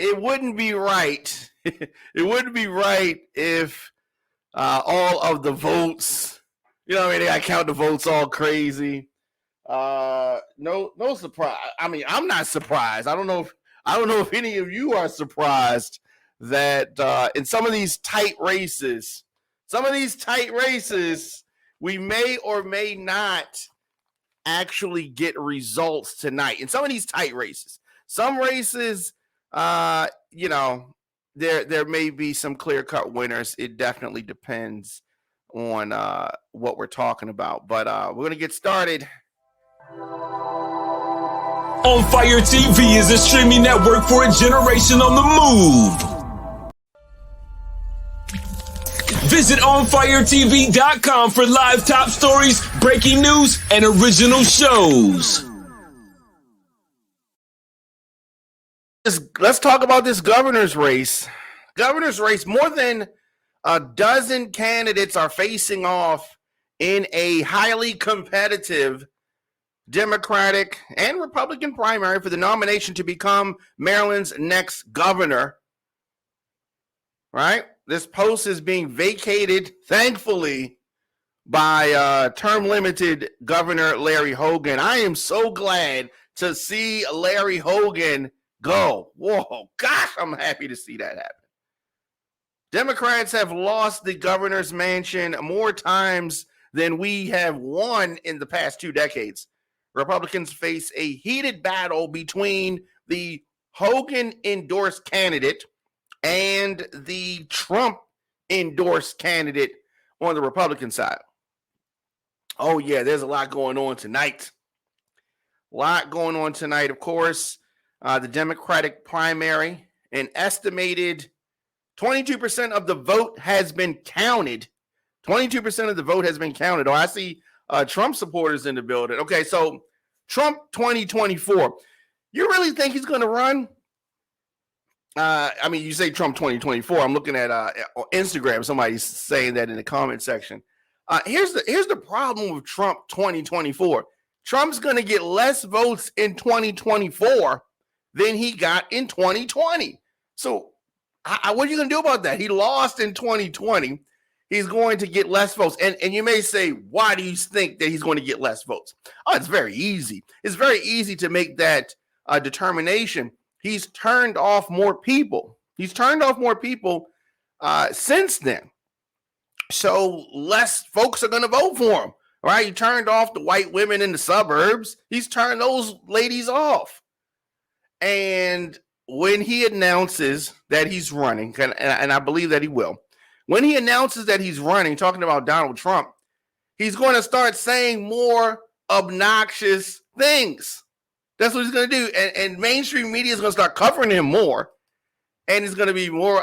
it wouldn't be right. It wouldn't be right if all of the votes, they got to count the votes all crazy. No surprise. I mean, I'm not surprised. I don't know if any of you are surprised that in some of these tight races, we may or may not actually get results tonight. In some of these tight races, some races, there may be some clear-cut winners. It definitely depends on what we're talking about. But we're going to get started. On Fire TV is a streaming network for a generation on the move. Visit onfiretv.com for live top stories, breaking news, and original shows. Let's talk about this governor's race. More than a dozen candidates are facing off in a highly competitive Democratic and Republican primary for the nomination to become Maryland's next governor. Right? This post is being vacated, thankfully, by term-limited Governor Larry Hogan. I am so glad to see Larry Hogan go. Whoa, gosh, I'm happy to see that happen. Democrats have lost the governor's mansion more times than we have won in the past 2 decades. Republicans face a heated battle between the Hogan-endorsed candidate and the Trump-endorsed candidate on the Republican side. Oh, yeah, there's a lot going on tonight. Of course. The Democratic primary, an estimated 22% of the vote has been counted. 22% of the vote has been counted. Oh, I see Trump supporters in the building. Okay, so Trump 2024. You really think he's going to run? I mean, you say Trump 2024. I'm looking at Instagram. Somebody's saying that in the comment section. Here's the problem with Trump 2024. Trump's going to get less votes in 2024 than he got in 2020. So what are you going to do about that? He lost in 2020. He's going to get less votes. And you may say, why do you think that he's going to get less votes? Oh, it's very easy. It's very easy to make that determination. He's turned off more people. Since then. So less folks are going to vote for him, right? He turned off the white women in the suburbs. He's turned those ladies off. And when he announces that he's running, and I believe that he will, when he announces that he's running, talking about Donald Trump, he's going to start saying more obnoxious things. That's what he's going to do. And mainstream media is going to start covering him more. And it's going to be more,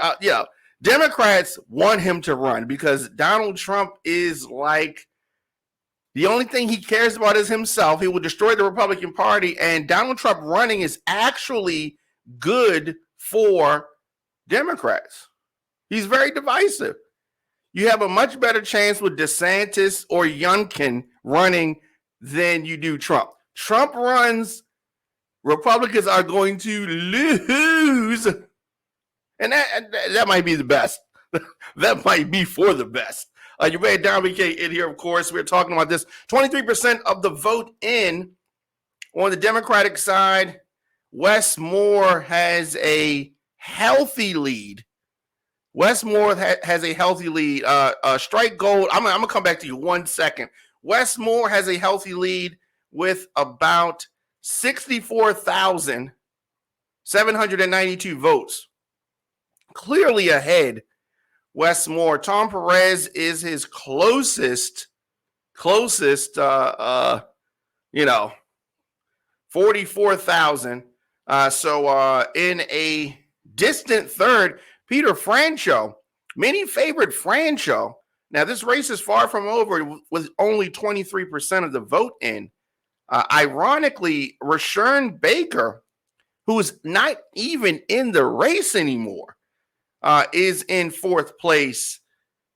Democrats want him to run because Donald Trump is like, the only thing he cares about is himself. He will destroy the Republican Party. And Donald Trump running is actually good for Democrats. He's very divisive. You have a much better chance with DeSantis or Youngkin running than you do Trump. Trump runs, Republicans are going to lose. And that might be the best. That might be for the best. You may dominate in here, of course. We're talking about this. 23% of the vote in on the Democratic side. Wes Moore has a healthy lead. Strike gold. I'm going to come back to you 1 second. Wes Moore has a healthy lead with about 64,792 votes. Clearly ahead. Wes Moore. Tom Perez is his closest, 44,000. So in a distant third, Peter Franchot. Many favored Franchot. Now, this race is far from over with only 23% of the vote in. Ironically, Rashawn Baker, who's not even in the race anymore, is in fourth place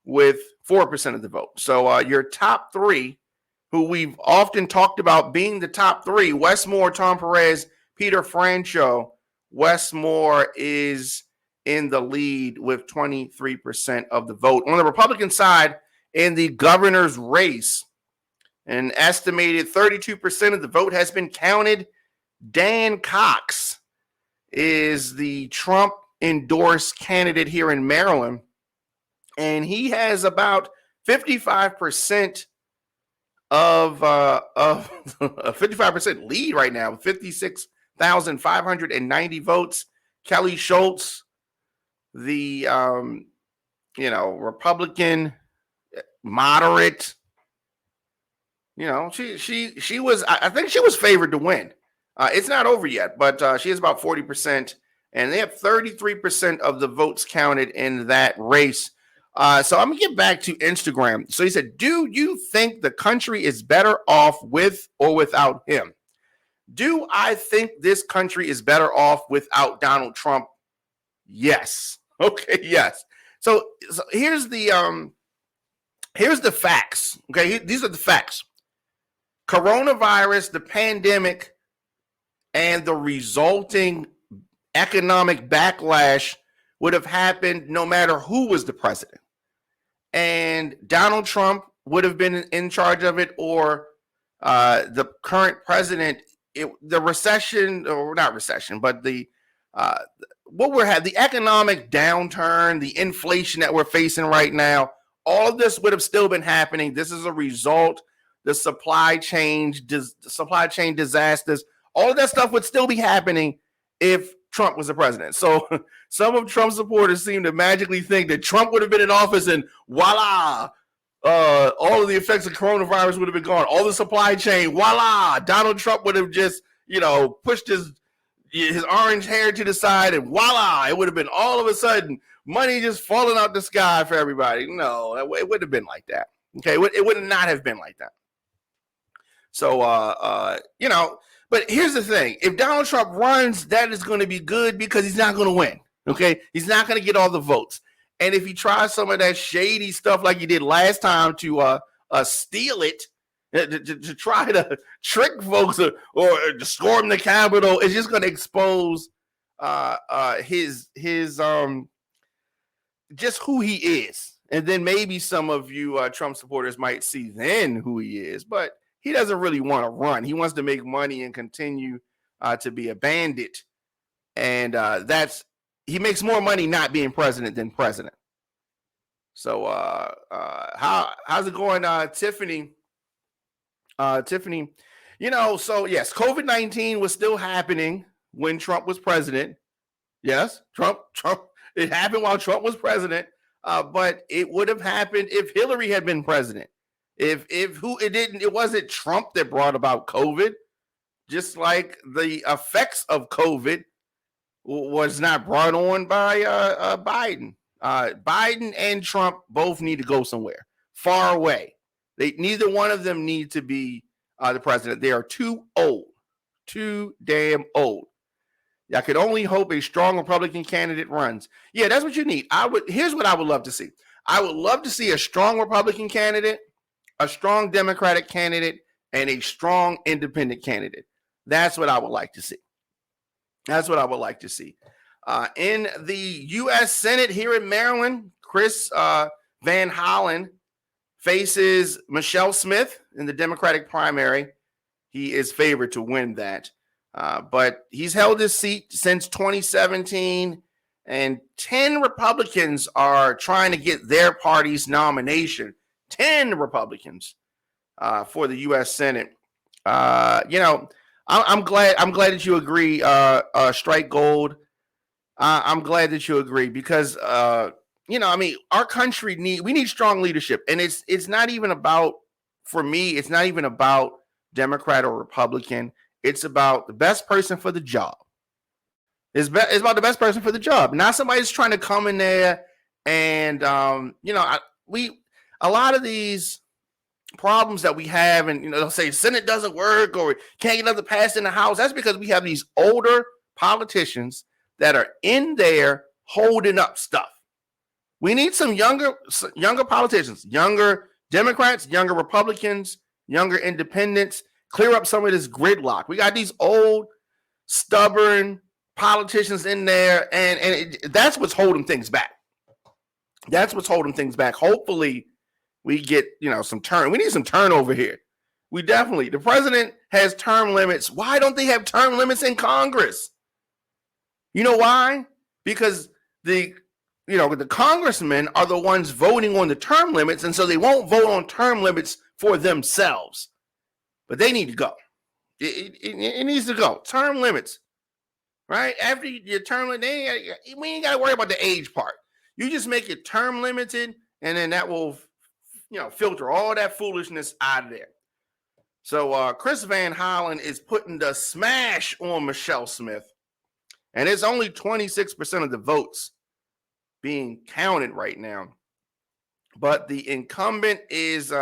with 4% of the vote. So your top three, who we've often talked about being the top three, Wes Moore, Tom Perez, Peter Franchot, Westmore is in the lead with 23% of the vote. On the Republican side, in the governor's race, an estimated 32% of the vote has been counted. Dan Cox is the Trump-endorsed candidate here in Maryland, and he has about 55% of a 55% lead right now, 56,590 votes. Kelly Schultz, the Republican moderate, she was, I think she was favored to win. It's not over yet, but she has about 40%, and they have 33% of the votes counted in that race. So I'm gonna get back to Instagram. So he said, do you think the country is better off with or without him? Do I think this country is better off without Donald Trump? Yes. Okay, yes. So here's the facts. Okay, these are the facts. Coronavirus, the pandemic, and the resulting economic backlash would have happened no matter who was the president. And Donald Trump would have been in charge of it, or the current president. The recession, or not recession, but the economic downturn, the inflation that we're facing right now, all of this would have still been happening. This is a result. The supply chain disasters, all of that stuff would still be happening if Trump was the president. So some of Trump's supporters seem to magically think that Trump would have been in office and voila, all of the effects of coronavirus would have been gone. All the supply chain, voila, Donald Trump would have just, pushed his orange hair to the side and voila, it would have been all of a sudden money just falling out the sky for everybody. No, it wouldn't have been like that. Okay, it would not have been like that. So, but here's the thing. If Donald Trump runs, that is going to be good because he's not going to win. Okay, he's not going to get all the votes. And if he tries some of that shady stuff like he did last time to steal it, to try to trick folks or to storm the Capitol, it's just going to expose his just who he is. And then maybe some of you Trump supporters might see then who he is. But he doesn't really want to run. He wants to make money and continue to be a bandit. And he makes more money not being president than president. So how's it going, Tiffany? Tiffany, so yes, COVID-19 was still happening when Trump was president. Yes, Trump, it happened while Trump was president. But it would have happened if Hillary had been president. It wasn't Trump that brought about COVID, just like the effects of COVID was not brought on by Biden. Biden and Trump both need to go somewhere far away. Neither one of them need to be the president. They are too old, too damn old. I could only hope a strong Republican candidate runs. Yeah, that's what you need. Here's what I would love to see. I would love to see a strong Republican candidate, a strong Democratic candidate, and a strong independent candidate. That's what I would like to see. That's what I would like to see. In the U.S. Senate here in Maryland, Chris Van Hollen faces Michelle Smith in the Democratic primary. He is favored to win that. But he's held his seat since 2017, and 10 Republicans are trying to get their party's nomination. 10 Republicans for the U.S. Senate. I'm glad that you agree, Strike Gold. I'm glad that you agree because our country we need strong leadership, and it's not even about, for me, it's not even about Democrat or Republican. It's about the best person for the job. It's about the best person for the job, not somebody that's trying to come in there and a lot of these problems that we have, and they'll say Senate doesn't work or can't get nothing passed in the House. That's because we have these older politicians that are in there holding up stuff. We need some younger politicians, younger Democrats, younger Republicans, younger independents. Clear up some of this gridlock. We got these old, stubborn, politicians in there, and that's what's holding things back. That's what's holding things back. Hopefully, we get some turn. We need some turnover here. We definitely. The president has term limits. Why don't they have term limits in Congress? You know why? Because the congressmen are the ones voting on the term limits, and so they won't vote on term limits for themselves. But they need to go. It needs to go. Term limits, right? After your term limit, we ain't got to worry about the age part. You just make it term limited, and then that will, filter all that foolishness out of there. So Chris Van Hollen is putting the smash on Michelle Smith, and it's only 26% of the votes being counted right now. But the incumbent is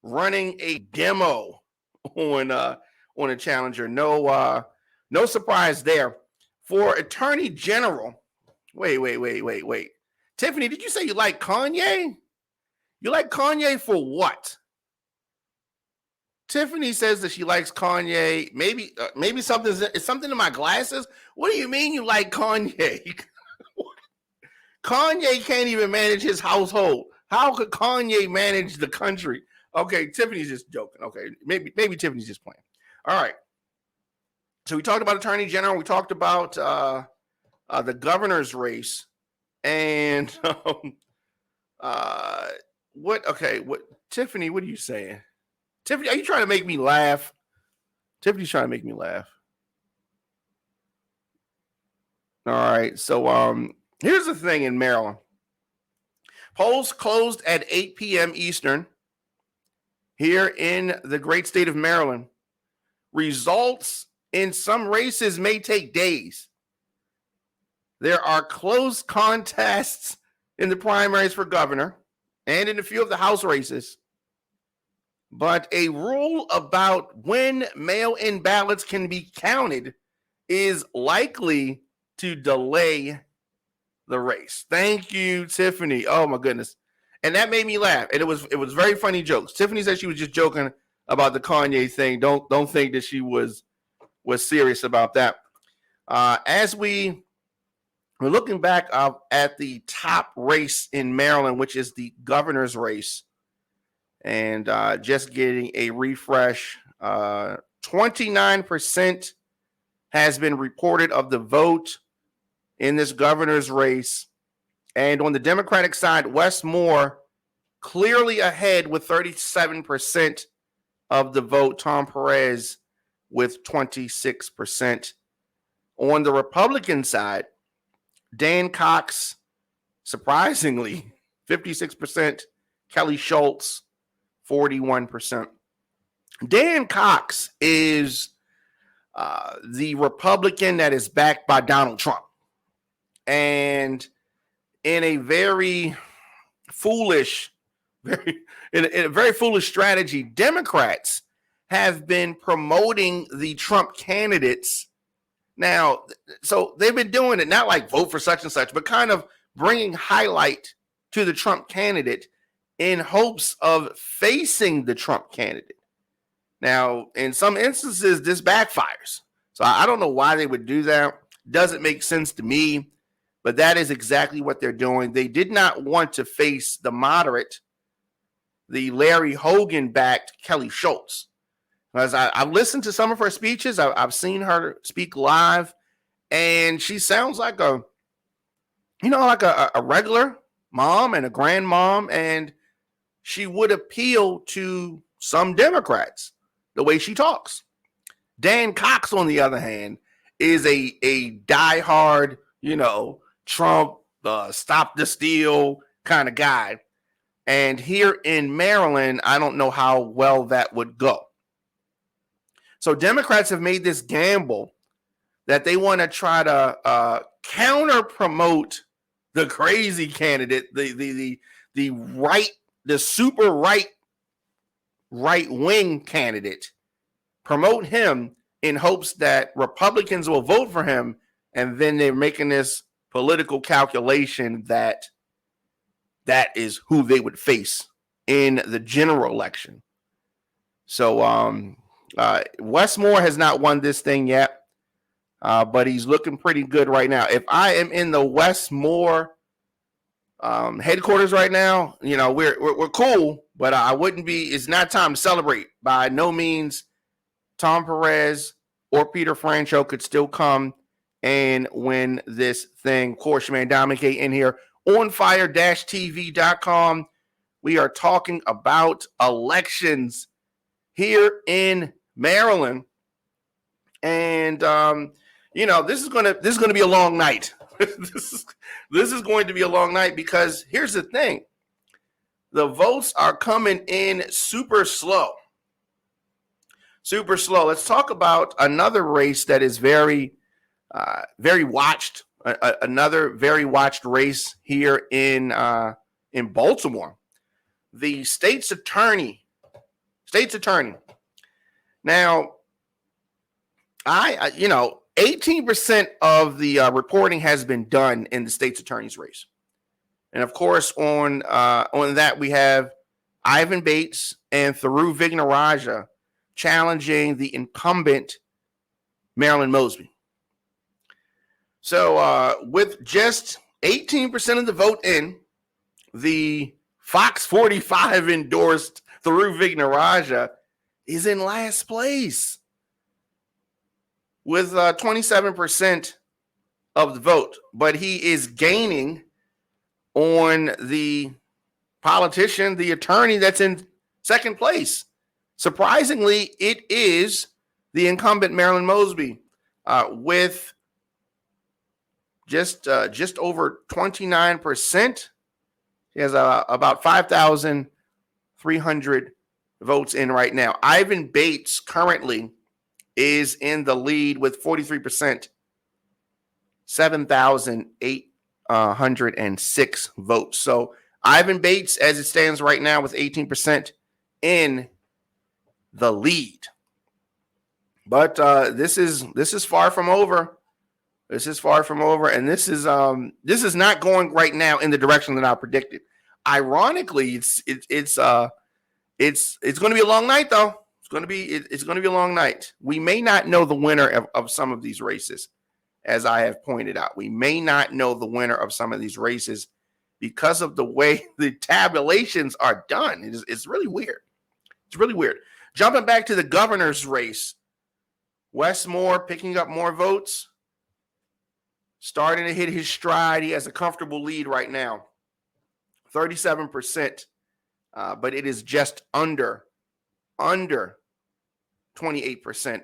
running a demo on a challenger. No surprise there. For Attorney General, wait. Tiffany, did you say you like Kanye? You like Kanye for what? Tiffany says that she likes Kanye. Maybe something in my glasses. What do you mean you like Kanye? Kanye can't even manage his household. How could Kanye manage the country? Okay, Tiffany's just joking. Okay, maybe Tiffany's just playing. All right. So we talked about Attorney General. We talked about the governor's race, and what? Tiffany, what are you saying? Tiffany, are you trying to make me laugh? Tiffany's trying to make me laugh. All right. So here's the thing in Maryland. Polls closed at 8 p.m. Eastern here in the great state of Maryland. Results in some races may take days. There are close contests in the primaries for governor and in a few of the House races. But a rule about when mail-in ballots can be counted is likely to delay the race. Thank you, Tiffany. Oh my goodness. And that made me laugh. And it was very funny jokes. Tiffany said she was just joking about the Kanye thing. Don't think that she was serious about that. As we're looking back at the top race in Maryland, which is the governor's race, and just getting a refresh, 29% has been reported of the vote in this governor's race. And on the Democratic side, Wes Moore clearly ahead with 37% of the vote. Tom Perez with 26%. On the Republican side, Dan Cox, surprisingly, 56%. Kelly Schultz, 41%. Dan Cox is the Republican that is backed by Donald Trump. And in a very foolish strategy, Democrats have been promoting the Trump candidates. Now, so they've been doing it, not like vote for such and such, but kind of bringing highlight to the Trump candidate in hopes of facing the Trump candidate. Now, in some instances, this backfires. So I don't know why they would do that. Doesn't make sense to me, but that is exactly what they're doing. They did not want to face the moderate, the Larry Hogan-backed Kelly Schultz. As I've listened to some of her speeches, I've seen her speak live, and she sounds like a regular mom and a grandmom, and she would appeal to some Democrats the way she talks. Dan Cox, on the other hand, is a diehard, Trump, stop the steal kind of guy. And here in Maryland, I don't know how well that would go. So Democrats have made this gamble that they want to try to counter promote the crazy candidate, the super right wing candidate, promote him in hopes that Republicans will vote for him, and then they're making this political calculation that is who they would face in the general election. So Wes Moore has not won this thing yet. but he's looking pretty good right now. If I am in the Westmore headquarters right now, we're cool, but I wouldn't be. It's not time to celebrate by no means. Tom Perez or Peter Franchot could still come and win this thing. Of course, your man Dominic in here on fire-tv.com. We are talking about elections here in Maryland. And this is gonna be a long night. this is going to be a long night because here's the thing. The votes are coming in super slow. Super slow. Let's talk about another race that is very watched. Another very watched race here in Baltimore. The state's attorney. Now, 18% of the reporting has been done in the state's attorney's race, and of course, on that we have Ivan Bates and Thuroo Vignarajah challenging the incumbent Marilyn Mosby. So with just 18% of the vote in, the Fox 45 endorsed Thuroo Vignarajah is in last place with 27% of the vote. But he is gaining on the politician, the attorney that's in second place. Surprisingly, it is the incumbent Marilyn Mosby with just over 29%. He has about 5,300 votes in right now. Ivan Bates currently is in the lead with 43%, 7,806 votes. So Ivan Bates, as it stands right now, with 18% in the lead. But this is far from over. This is far from over, and this is not going right now in the direction that I predicted. Ironically, it's going to be a long night, though. It's going to be a long night. We may not know the winner of some of these races, as I have pointed out. We may not know the winner of some of these races because of the way the tabulations are done. It's really weird. It's really weird. Jumping back to the governor's race, Westmore picking up more votes, starting to hit his stride. He has a comfortable lead right now, 37%, but it is just under 28%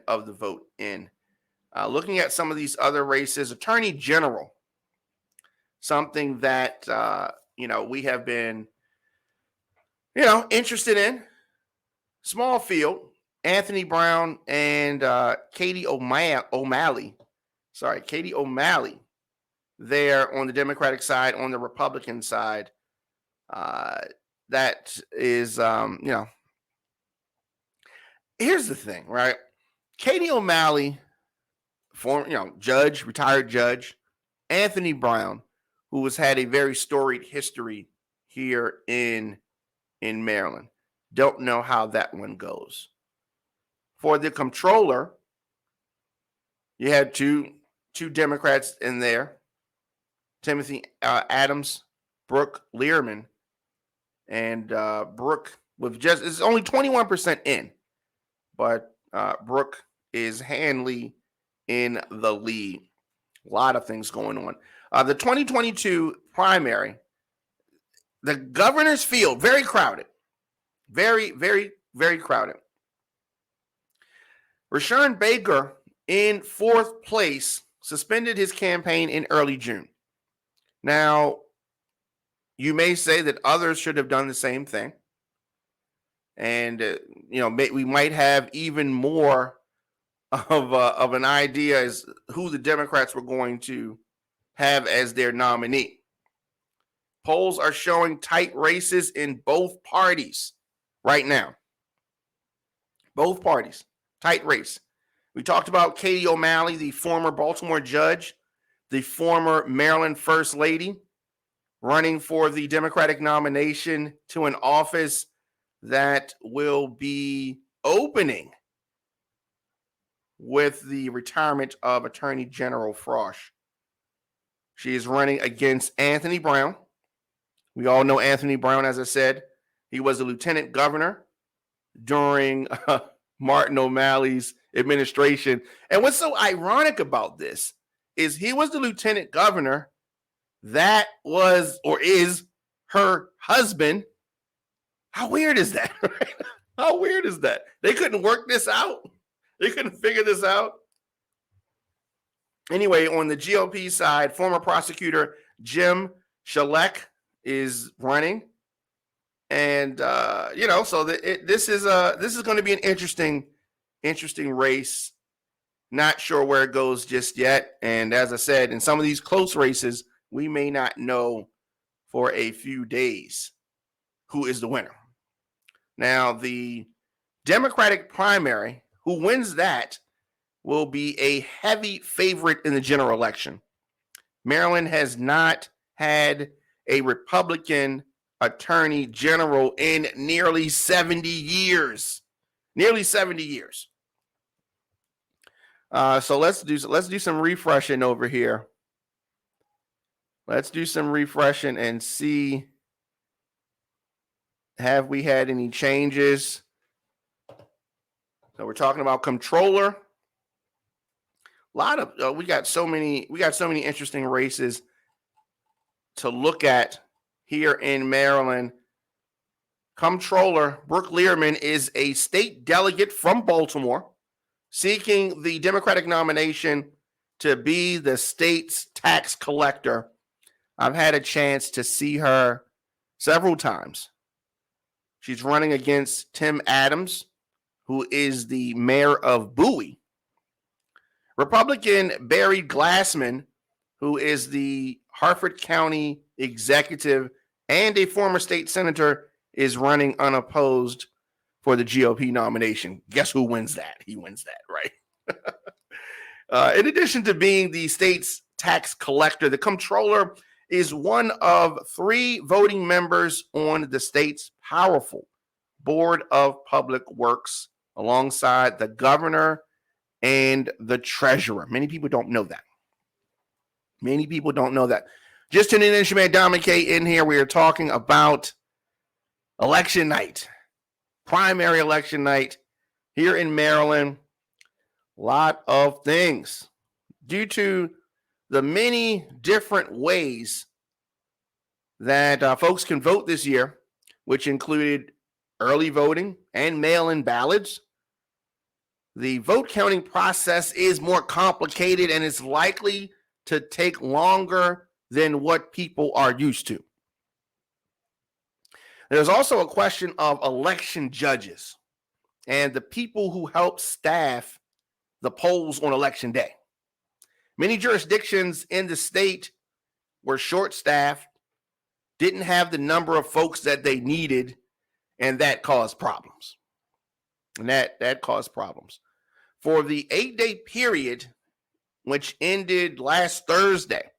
of the vote in. Looking at some of these other races, Attorney General, something that we have been interested in. Small field, Anthony Brown and Katie O'Malley. Katie O'Malley there on the Democratic side. On the Republican side, that is, here's the thing, right? Katie O'Malley, retired judge, Anthony Brown, who has had a very storied history here in Maryland. Don't know how that one goes. For the comptroller, you had two Democrats in there, Timothy Adams, Brooke Learman, and Brooke is only 21% in, but Brooke is handily in the lead. A lot of things going on. The 2022 primary, the governor's field, very crowded. Very, very, very crowded. Rashawn Baker in fourth place suspended his campaign in early June. Now, you may say that others should have done the same thing. And, we might have even more of an idea as who the Democrats were going to have as their nominee. Polls are showing tight races in both parties right now. Both parties, tight race. We talked about Katie O'Malley, the former Baltimore judge, the former Maryland First Lady, running for the Democratic nomination to an office that will be opening with the retirement of Attorney General Frosh. She is running against Anthony Brown. We all know Anthony Brown, as I said. He was a lieutenant governor during Martin O'Malley's administration. And what's so ironic about this is he was the lieutenant governor that was or is her husband. How weird is that? How weird is that? They couldn't work this out. They couldn't figure this out. Anyway, on the GOP side, former prosecutor Jim Shalek is running. And so this is going to be an interesting race. Not sure where it goes just yet. And as I said, in some of these close races, we may not know for a few days who is the winner. Now, the Democratic primary, who wins that, will be a heavy favorite in the general election. Maryland has not had a Republican attorney general in nearly 70 years. Nearly 70 years. So let's do some refreshing over here. Let's do some refreshing and see, have we had any changes? So we're talking about comptroller. A lot of we got so many interesting races to look at here in Maryland. Comptroller Brooke Learman is a state delegate from Baltimore, seeking the Democratic nomination to be the state's tax collector. I've had a chance to see her several times. She's running against Tim Adams, who is the mayor of Bowie. Republican Barry Glassman, who is the Harford County executive and a former state senator, is running unopposed for the GOP nomination. Guess who wins that? He wins that, right? In addition to being the state's tax collector, the comptroller is one of 3 voting members on the state's powerful Board of Public Works, alongside the governor and the treasurer. Many people don't know that. Just tuning in, it's your man Dominic K in here. We are talking about election night, primary election night here in Maryland. A lot of things due to the many different ways that folks can vote this year, which included early voting and mail-in ballots. The vote counting process is more complicated and is likely to take longer than what people are used to. There's also a question of election judges and the people who help staff the polls on election day. Many jurisdictions in the state were short-staffed, didn't have the number of folks that they needed, and that caused problems. For the 8-day period, which ended last Thursday,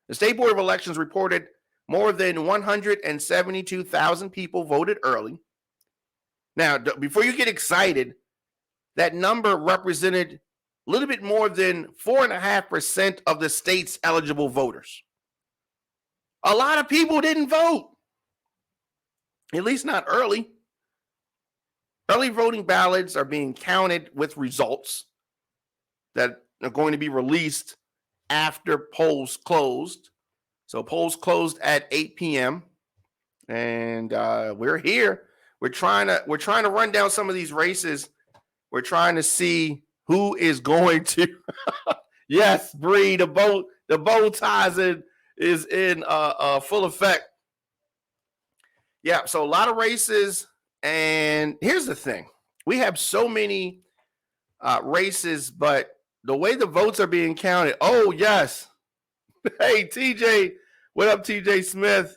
the State Board of Elections reported more than 172,000 people voted early. Now, before you get excited, that number represented a little bit more than 4.5% of the state's eligible voters. A lot of people didn't vote, at least not early. Early voting ballots are being counted with results that are going to be released after polls closed. So polls closed at 8 p.m. and we're here. We're trying to run down some of these races. We're trying to see who is going to. Yes, Bree, the bow ties is in full effect. Yeah, so a lot of races. And here's the thing. We have so many races, but the way the votes are being counted. Oh, yes. Hey, TJ. What up, TJ Smith?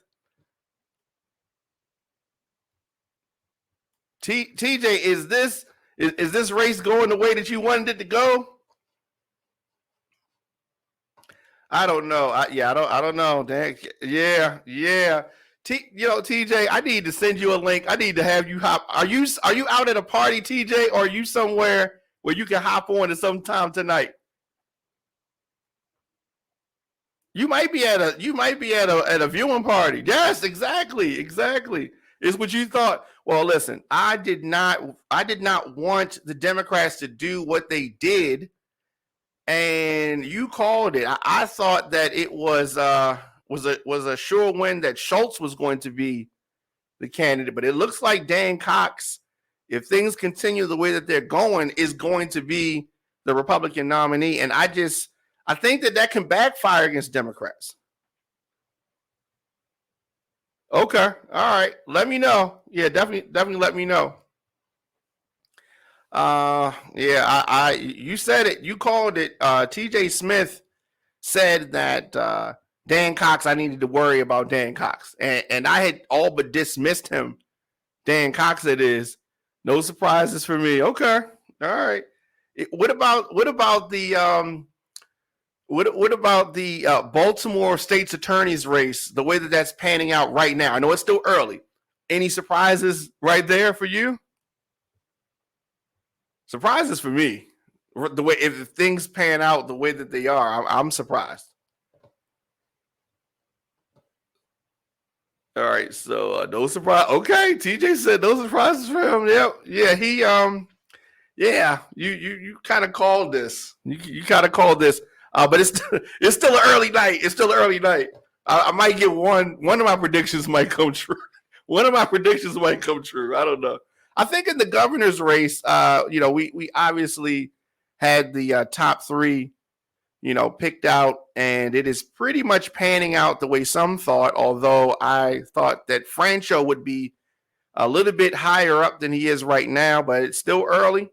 TJ, is this race going the way that you wanted it to go? I don't know. I don't know. Yeah. TJ, I need to send you a link. I need to have you hop. Are you out at a party, TJ, or are you somewhere where you can hop on at some time tonight? You might be at a viewing party. Yes, exactly. It's what you thought. Well, listen, I did not want the Democrats to do what they did, and you called it. I thought that it was a sure win that Schultz was going to be the candidate, but it looks like Dan Cox, if things continue the way that they're going, is going to be the Republican nominee. And I think that can backfire against Democrats. Okay. All right. Let me know. Yeah, definitely let me know. Yeah, you said it. You called it. TJ Smith said that Dan Cox, I needed to worry about Dan Cox. And I had all but dismissed him. Dan Cox it is. No surprises for me. Okay. All right. What about the Baltimore State's attorney's race, the way that that's panning out right now? I know it's still early. Any surprises right there for you? Surprises for me. The way if things pan out the way that they are, I'm surprised. All right, so no surprise. Okay, TJ said no surprises for him. Yep, yeah, he yeah, you kind of called this. You kind of called this, but it's still an early night. It's still an early night. I might get one of my predictions might come true. One of my predictions might come true. I don't know. I think in the governor's race, we obviously had the top three, picked out, and it is pretty much panning out the way some thought, although I thought that Francho would be a little bit higher up than he is right now, but it's still early.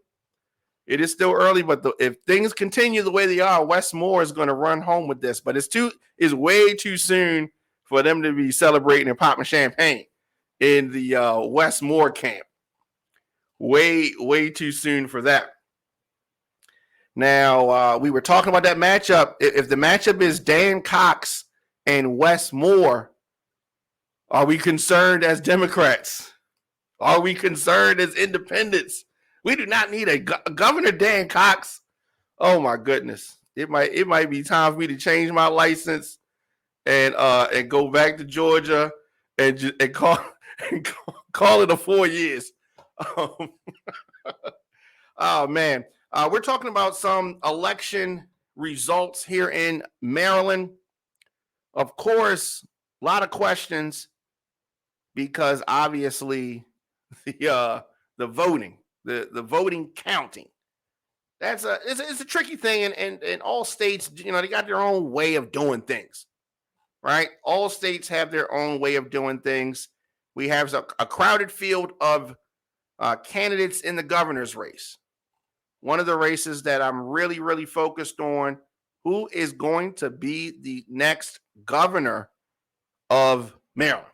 It is still early, but if things continue the way they are, Wes Moore is going to run home with this. But it's way too soon for them to be celebrating and popping champagne in the Wes Moore camp. Way too soon for that. Now, we were talking about that matchup. If the matchup is Dan Cox and Wes Moore, are we concerned as Democrats? Are we concerned as independents? We do not need a Governor Dan Cox. Oh my goodness! It might be time for me to change my license and go back to Georgia and call it a 4 years. Oh man. We're talking about some election results here in Maryland. Of course, a lot of questions because obviously the voting, the voting counting, it's a tricky thing, and all states, they got their own way of doing things, right? All states have their own way of doing things. We have a crowded field of candidates in the governor's race. One of the races that I'm really, really focused on, who is going to be the next governor of Maryland.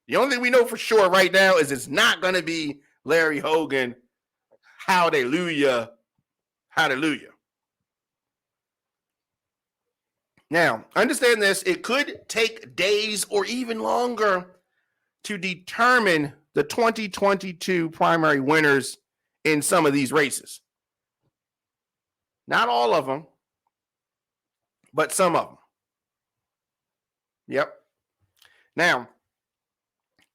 The only thing we know for sure right now is it's not going to be Larry Hogan. Hallelujah. Hallelujah. Now, understand this. It could take days or even longer to determine the 2022 primary winners in some of these races. Not all of them, but some of them. Yep. Now,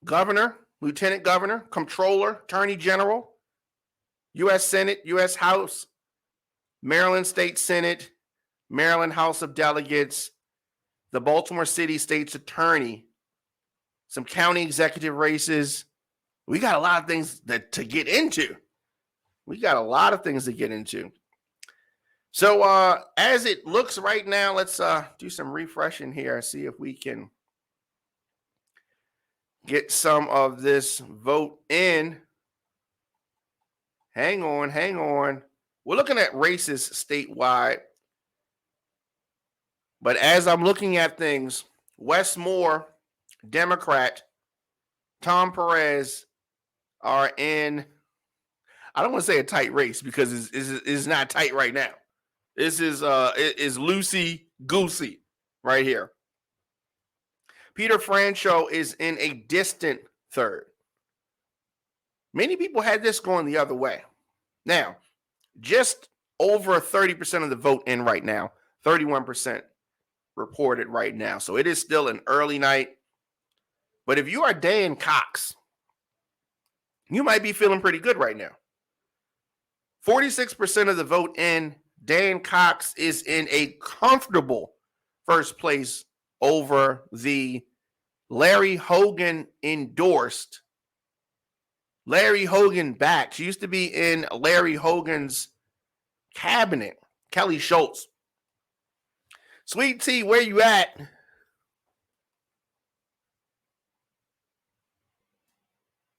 governor, lieutenant governor, comptroller, attorney general, U.S. Senate, U.S. House, Maryland State Senate, Maryland House of Delegates, the Baltimore City State's attorney, some county executive races. We got a lot of things to get into. So as it looks right now, let's do some refreshing here, see if we can get some of this vote in. Hang on. We're looking at races statewide. But as I'm looking at things, Wes Moore, Democrat, Tom Perez are in, I don't want to say a tight race because it's not tight right now. This is loosey-goosey right here. Peter Francho is in a distant third. Many people had this going the other way. Now, just over 30% of the vote in right now, 31% reported right now. So it is still an early night. But if you are Dan Cox, you might be feeling pretty good right now. 46% of the vote in, Dan Cox is in a comfortable first place over the Larry Hogan endorsed, Larry Hogan backed. She used to be in Larry Hogan's cabinet, Kelly Schultz. Sweet Tea, where you at?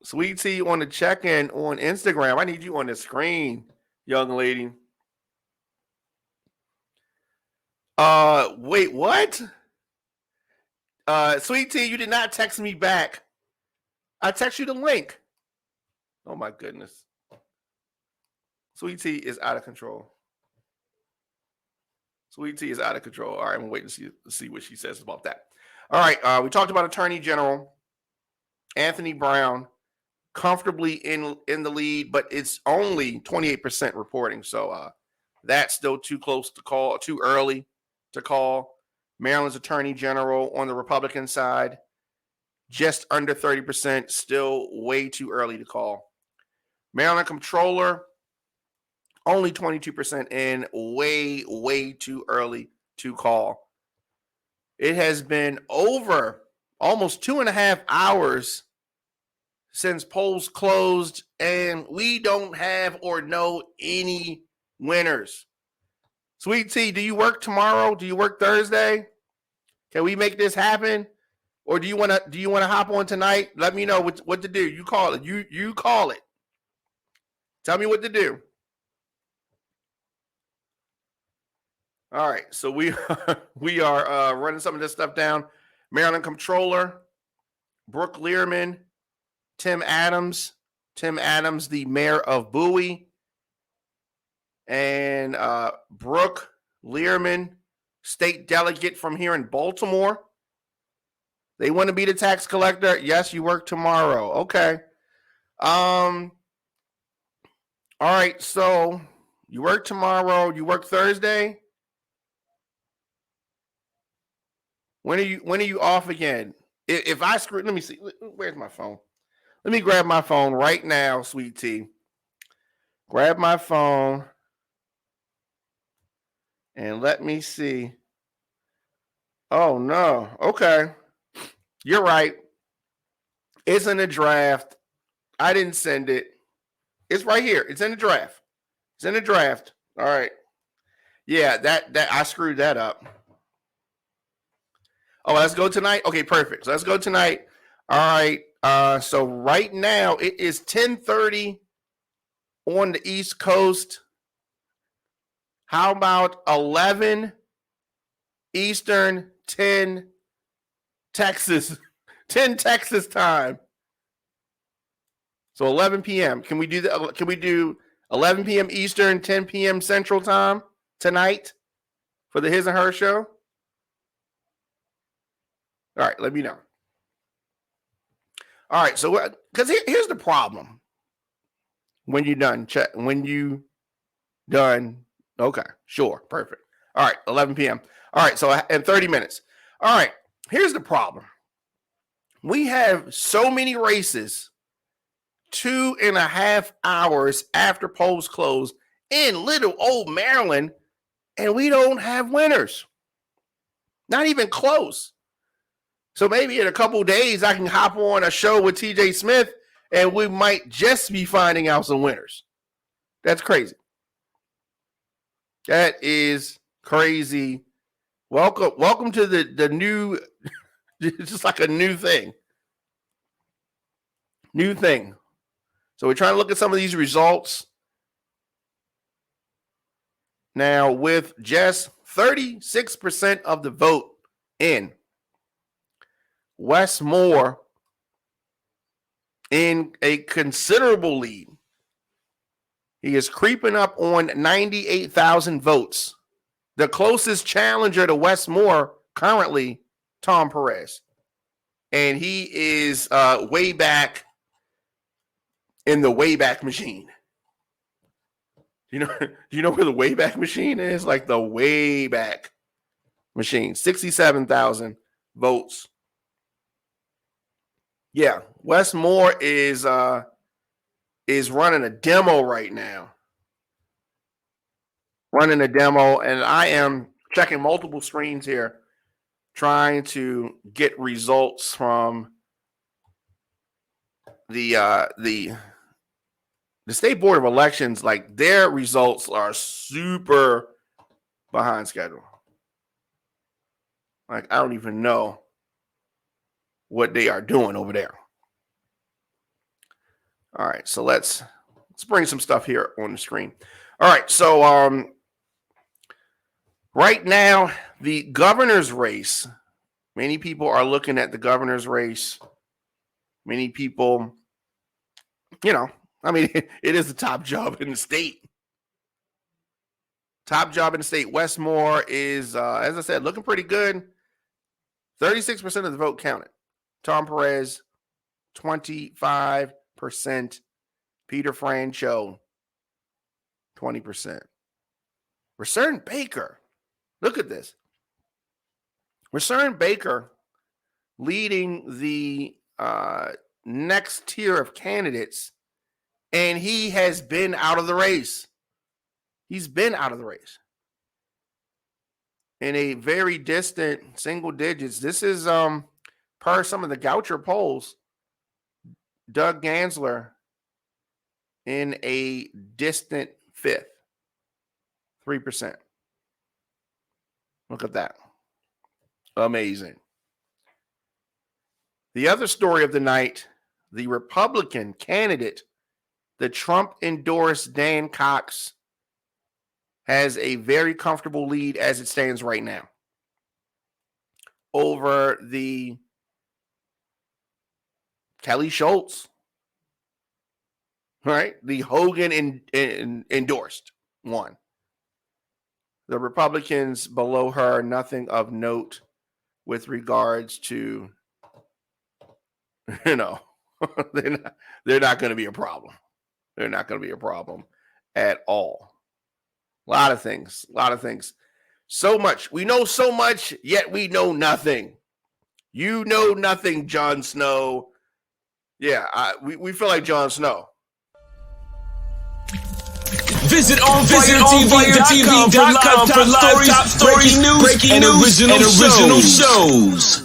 Sweet Tea on the check-in on Instagram. I need you on the screen, young lady. Wait, what? Sweet Tea, you did not text me back. I text you the link. Oh my goodness. Sweet Tea is out of control. Sweet Tea is out of control. All right, I'm waiting to see what she says about that. All right, we talked about Attorney General Anthony Brown comfortably in the lead, but it's only 28% reporting. So that's still too close to call, too early to call. Maryland's Attorney General on the Republican side, just under 30%, still way too early to call. Maryland Comptroller, only 22% in, way too early to call. It has been over almost 2.5 hours since polls closed, and we don't have or know any winners. Sweet Tea, do you work tomorrow? Do you work Thursday? Can we make this happen? Or do you want to hop on tonight? Let me know what to do. You call it. You call it. Tell me what to do. All right, so we are running some of this stuff down. Maryland Comptroller, Brooke Learman, Tim Adams, the mayor of Bowie, and Brooke Learman, state delegate from here in Baltimore. They want to be the tax collector. Yes, you work tomorrow. Okay. All right, so you work tomorrow. You work Thursday. When are you off again? If I screw, let me see. Where's my phone? Let me grab my phone right now, Sweet Tea. Grab my phone and let me see. Oh no. Okay. You're right. It's in the draft. I didn't send it. It's right here. It's in the draft. It's in the draft. All right. Yeah, that I screwed that up. Oh, let's go tonight. Okay, perfect. So let's go tonight. All right. So right now it is 10:30 on the East Coast. How about 11 Eastern, 10 Texas, 10 Texas time? So 11 p.m. Can we do that? Can we do 11 p.m. Eastern, 10 p.m. Central time tonight for the His and Her show? All right, let me know. All right, so because here's the problem. When you done, check. When you done, okay, sure, perfect. All right, 11 p.m. All right, so in 30 minutes. All right, here's the problem. We have so many races 2.5 hours after polls close in little old Maryland, and we don't have winners. Not even close. So maybe in a couple days, I can hop on a show with TJ Smith and we might just be finding out some winners. That's crazy. That is crazy. Welcome to the new, it's just like a new thing. New thing. So we're trying to look at some of these results. Now, with just 36% of the vote in, Wes Moore in a considerable lead. He is creeping up on 98,000 votes. The closest challenger to Wes Moore currently, Tom Perez. And he is way back in the Wayback Machine. Do you know where the Wayback Machine is? Like the Wayback Machine, 67,000 votes. Yeah, Wes Moore is running a demo right now. Running a demo, and I am checking multiple screens here, trying to get results from the State Board of Elections. Like, their results are super behind schedule. Like, I don't even know what they are doing over there. All right, so let's bring some stuff here on the screen. All right, so right now, the governor's race, many people are looking at the governor's race. Many people, I mean, it is the top job in the state. Top job in the state. Wes Moore is, as I said, looking pretty good. 36% of the vote counted. Tom Perez, 25%. Peter Francho, 20%. Return Baker. Look at this. Return Baker leading the next tier of candidates, and he has been out of the race. He's been out of the race in a very distant single digits. This is per some of the Goucher polls. Doug Gansler in a distant fifth, 3%. Look at that. Amazing. The other story of the night, the Republican candidate, the Trump-endorsed Dan Cox, has a very comfortable lead as it stands right now over the Kelly Schultz, right? The Hogan endorsed one. The Republicans below her, nothing of note with regards to, they're not going to be a problem. They're not going to be a problem at all. A lot of things. So much. We know so much, yet we know nothing. You know nothing, Jon Snow. Yeah, we feel like Jon Snow. Visit OnFireTV.com for live top stories, breaking news, and original shows.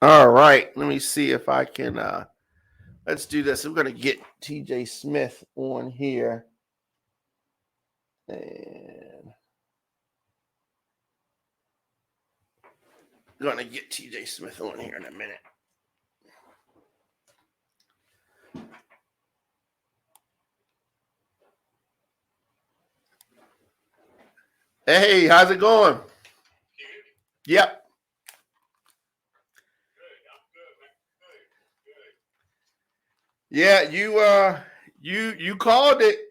All right, let me see if I can. Let's do this. We're going to get TJ Smith on here. And going to get TJ Smith on here in a minute. Hey, how's it going? Yep. Yeah, you called it.